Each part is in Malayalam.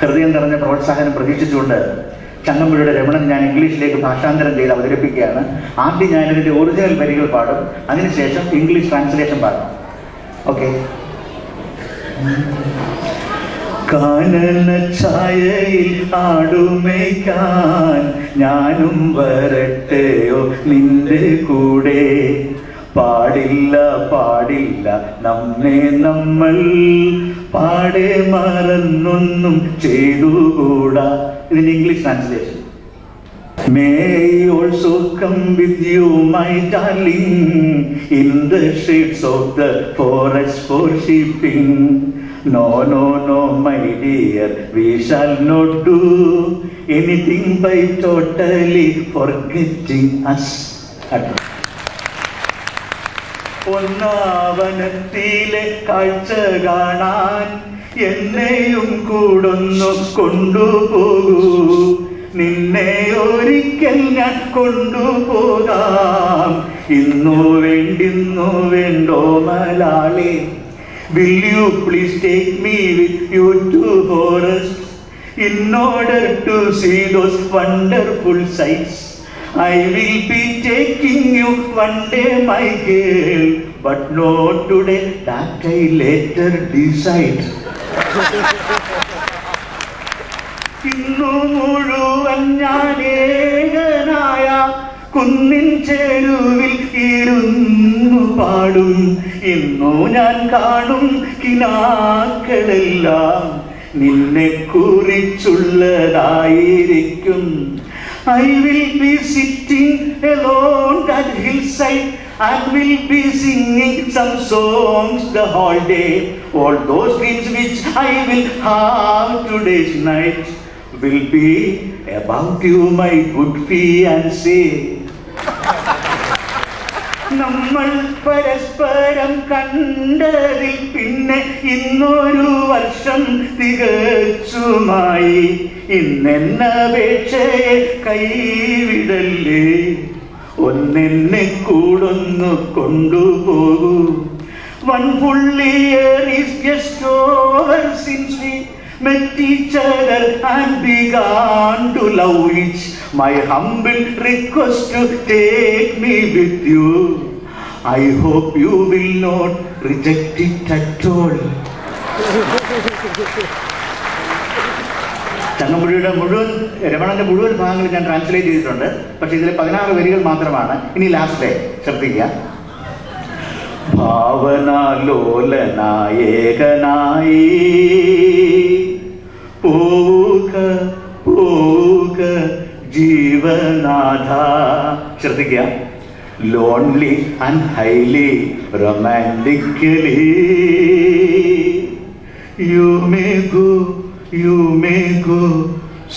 ഹൃദയം നിറഞ്ഞ പ്രോത്സാഹനം പ്രതീക്ഷിച്ചുകൊണ്ട് ചങ്ങമ്പുഴയുടെ രമണൻ ഞാൻ ഇംഗ്ലീഷിലേക്ക് ഭാഷാന്തരം ചെയ്ത് അവതരിപ്പിക്കുകയാണ്. ആദ്യം ഞാനിതിൻ്റെ ഒറിജിനൽ വരികൾ പാടും, അതിനുശേഷം ഇംഗ്ലീഷ് ട്രാൻസ്ലേഷൻ പാടും. ഓക്കെ. കാനന ഛായയിൽ ആടുമേയ്ക്കാൻ ഞാനും വരട്ടെയോ നിന്റെ കൂടെ. പാടില്ല പാടില്ല നമ്മെ നമ്മൾ പാടെ മറന്നൊന്നും ചെയ്തുകൂടാ. ഇതിന്റെ English translation. May I also come with you, my darling, in the shades of the forest for sheeping. No, no, no, my dear, we shall not do anything by totally forgetting us. ഒന്നാവനത്തിലെ കാഴ്ച കാണാൻ എന്നെയും കൂടൊന്നു കൊണ്ടുപോകൂ. നിന്നെ ഒരിക്കൽ ഞാൻ കൊണ്ടുപോകാം. ഇന്നു വേണ്ടോ മലാളി. Will you please take me with you to forest in order to see those wonderful sights? I will be taking you one day, my girl, but not today, that I later decide. ഇന്നു മുഴുവൻ ഞാൻ ഏകനായ കുന്നിൻ ചെരുവിൽ ഇരുന്നു പാടും. ഇന്നു ഞാൻ കാണും കിനാക്കളെല്ലാം നിന്നെ കുറിച്ചുള്ളതായിരിക്കും. I will be sitting alone at hillside and will be singing some songs the whole day. All those dreams which I will have today's night will be about you, my good fiancé. നമ്മൾ പരസ്പരം കണ്ടതിൽ പിന്നെ ഇന്നൊരു വർഷം തികച്ചുമായി. ഇന്നെന്നപേക്ഷയെ കൈവിടല്ലേ, ഒന്നെന്നെ കൂടൊന്നു കൊണ്ടുപോകൂ. One full year is just over since we met each other and began to love each. My humble request to take me with you. I hope you will not reject it at all. ചങ്ങമ്പുഴയുടെ രമണന്റെ മുഴുവൻ ഭാഗങ്ങൾ ഞാൻ ട്രാൻസ്ലേറ്റ് ചെയ്തിട്ടുണ്ട്. പക്ഷെ ഇതിൽ 16 വരികൾ മാത്രമാണ്. ഇനി ലാസ്റ്റ് ശ്രദ്ധിക്കുക. ഭാവനാലോലനായേകനായി പോവുക പോവുക ജീവനാഥ. ശ്രദ്ധിക്കുക. Lonely and highly romantically you may go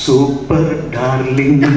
super darling.